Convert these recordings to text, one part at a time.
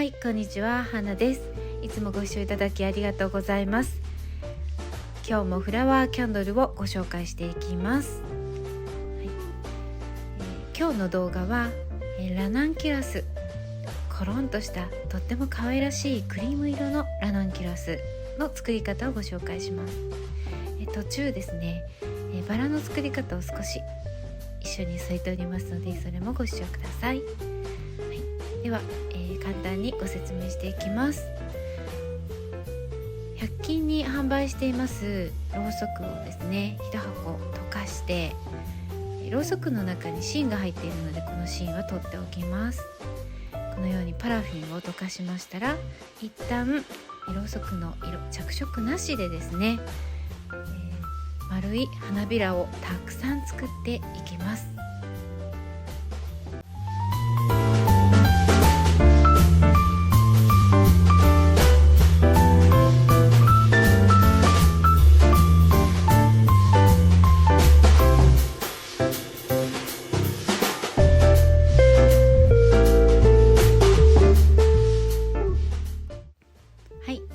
はい、こんにちは、花です。いつもご視聴いただきありがとうございます。今日もフラワーキャンドルをご紹介していきます。今日の動画はラナンキュラス、コロンとしたとっても可愛らしいクリーム色のラナンキュラスの作り方をご紹介します。途中ですね、バラの作り方を少し一緒に添えておりますので、それもご視聴ください。では、簡単にご説明していきます。100均に販売していますろうそくをですね、1箱溶かして、ろうそくの中に芯が入っているので、この芯は取っておきます。このようにパラフィンを溶かしましたら、一旦ろうそくの色着色なしでですね、丸い花びらをたくさん作っていきます。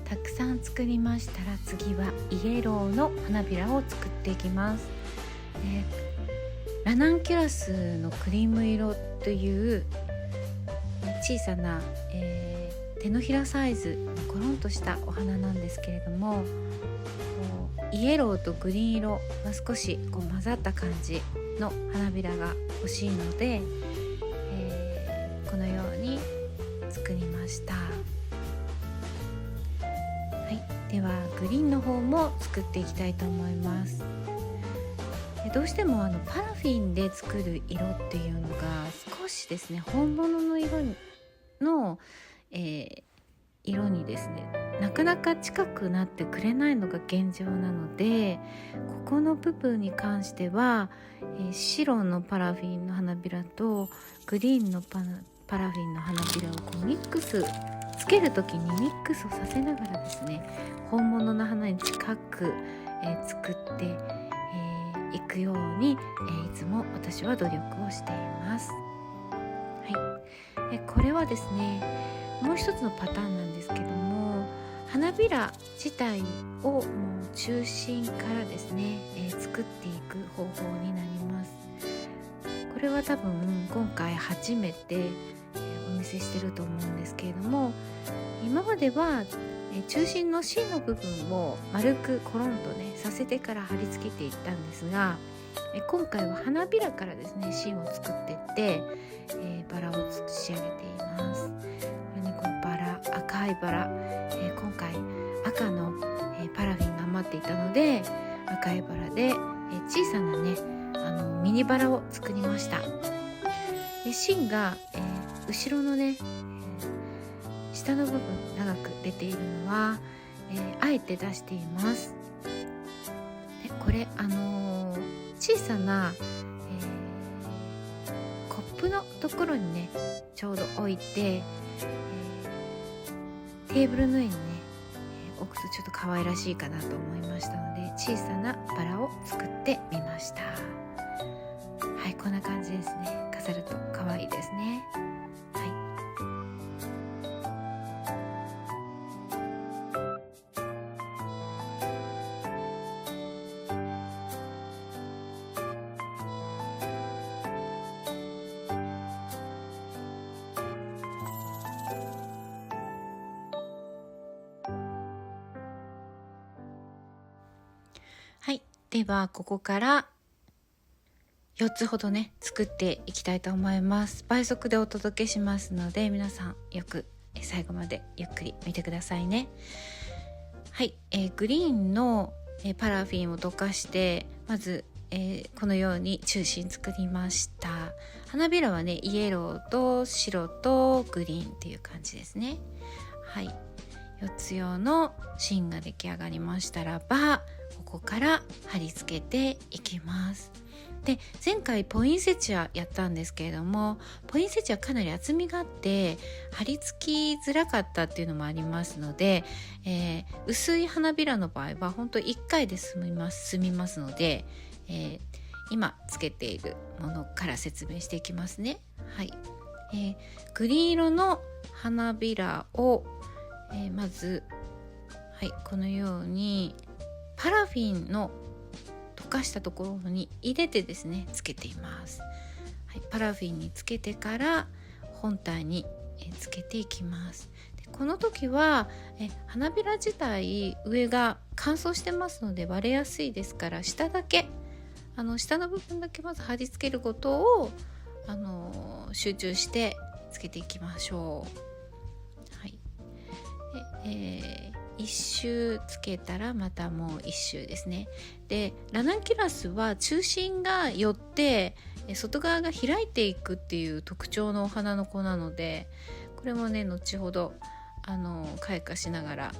たくさん作りましたら、次はイエローの花びらを作っていきます。ラナンキュラスのクリーム色という小さな、手のひらサイズのコロンとしたお花なんですけれども、イエローとグリーン色が少し混ざった感じの花びらが欲しいので、このように作りました。ではグリーンの方も作っていきたいと思います。どうしてもパラフィンで作る色っていうのが少しですね、本物の色の、色にですね、なかなか近くなってくれないのが現状なので、ここの部分に関しては、白のパラフィンの花びらとグリーンのパラフィンの花びらをミックスつける時にミックスをさせながらですね、本物の花に近く、作って、いくように、いつも私は努力をしています。これはですね、もう一つのパターンなんですけども、花びら自体をもう中心からですね、作っていく方法になります。これは多分今回初めてお見せしてると思うんですけれども、今までは中心の芯の部分を丸くコロンとねさせてから貼り付けていったんですが、今回は花びらからですね芯を作っていって、バラを仕上げています。これね、このバラ、赤いバラ、今回赤の、パラフィンが余っていたので、赤いバラで、小さなねミニバラを作りました。で芯が、後ろのね下の部分長く出ているのは、あえて出しています。でこれ小さな、コップのところにねちょうど置いて、テーブルの上にね置くとちょっと可愛らしいかなと思いましたので、小さなバラを作ってみました。こんな感じですね。飾ると可愛いですね。ではここから4つほどね作っていきたいと思います。倍速でお届けしますので、皆さんよく最後までゆっくり見てくださいね。グリーンのパラフィンを溶かして、まず、このように中心作りました。花びらはねイエローと白とグリーンっていう感じですね。4つ用の芯が出来上がりましたらば、ここから貼り付けていきます。で前回ポインセチアやったんですけれども、ポインセチアかなり厚みがあって貼り付きづらかったっていうのもありますので、薄い花びらの場合は本当1回で済みますので、今つけているものから説明していきますね。グリーン色の花びらを、まず、はい、このようにパラフィンの溶かしたところに入れてですねつけています。はい、パラフィンにつけてから本体につけていきます。でこの時は花びら自体上が乾燥してますので割れやすいですから、下だけ下の部分だけまず貼り付けることを集中してつけていきましょう。はい、で一周つけたらまたもう一周ですね。でラナンキュラスは中心が寄って外側が開いていくっていう特徴のお花の子なので、これもね後ほど開花しながら、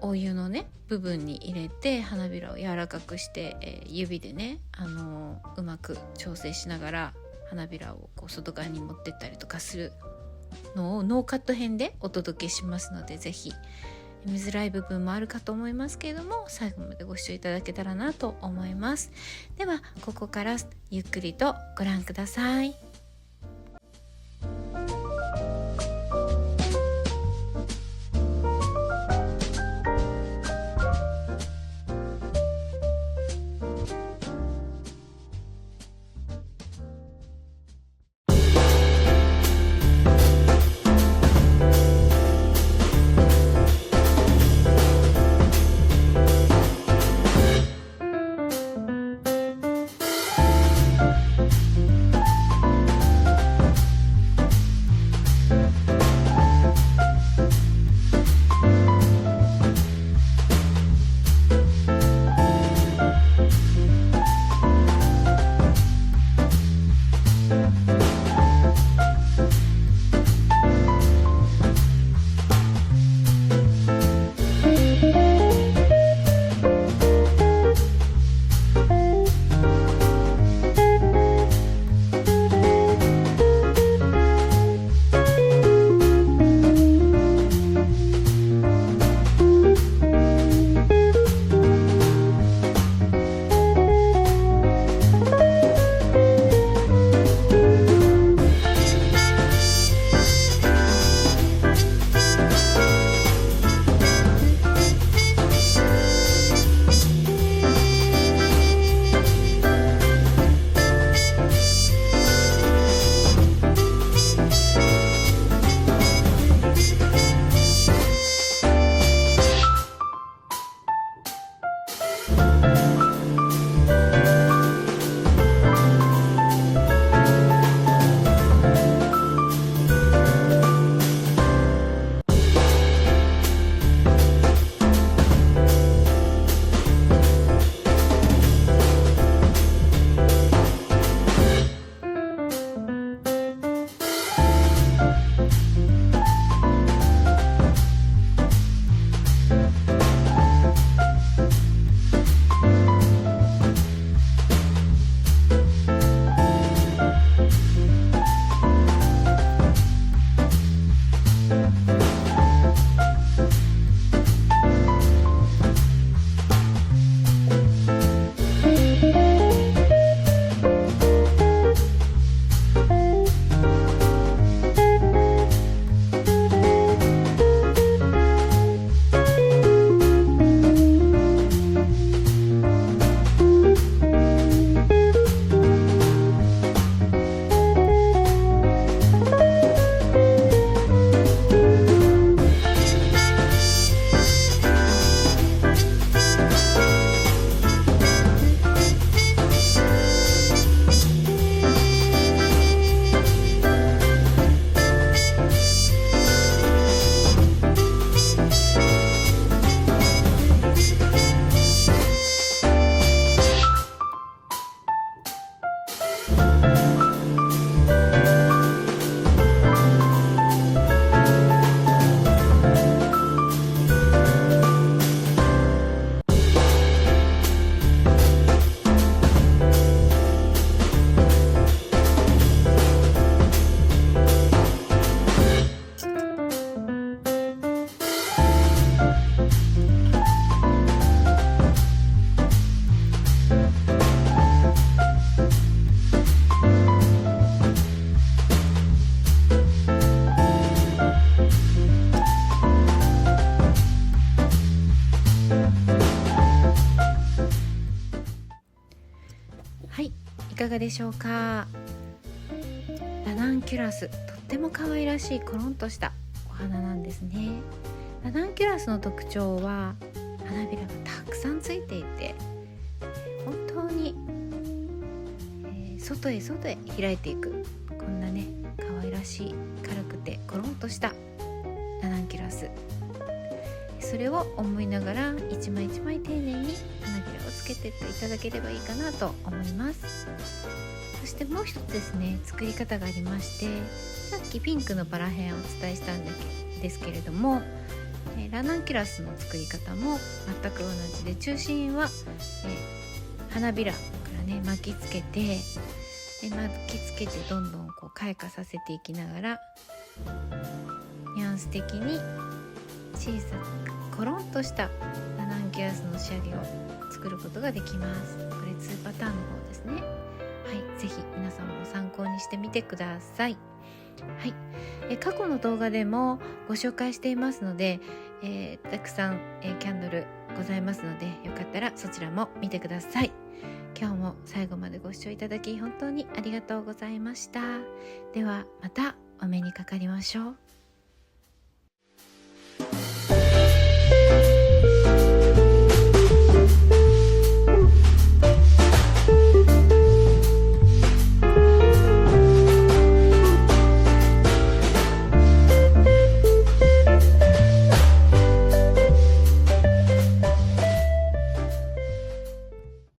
お湯のね部分に入れて花びらを柔らかくして、指でねうまく調整しながら花びらをこう外側に持ってったりとかするのをノーカット編でお届けしますので、ぜひ見づらい部分もあるかと思いますけれども最後までご視聴いただけたらなと思います。ではここからゆっくりとご覧ください。かがでしょうか。ラナンキュラス、とっても可愛らしいコロンとしたお花なんですね。ラナンキュラスの特徴は花びらがたくさんついていて、本当に、外へ開いていく、こんなね可愛らしい軽くてコロンとしたラナンキュラス、それを思いながら一枚一枚丁寧に花びらをつけていっていただければいいかなと思います。そしてもう一つですね、作り方がありまして、さっきピンクのパラヘンをお伝えしたんですけれども、ラナンキュラスの作り方も全く同じで、中心は、花びらからね巻きつけて、どんどんこう開花させていきながら、ニュアンス的に小さくコロンとしたラナンキュラスの仕上げを作ることができます。これ2パターンの方ですね。はい、ぜひ皆さんも参考にしてみてください。はい、過去の動画でもご紹介していますので、たくさん、キャンドルございますので、よかったらそちらも見てください。今日も最後までご視聴いただき本当にありがとうございました。ではまたお目にかかりましょう。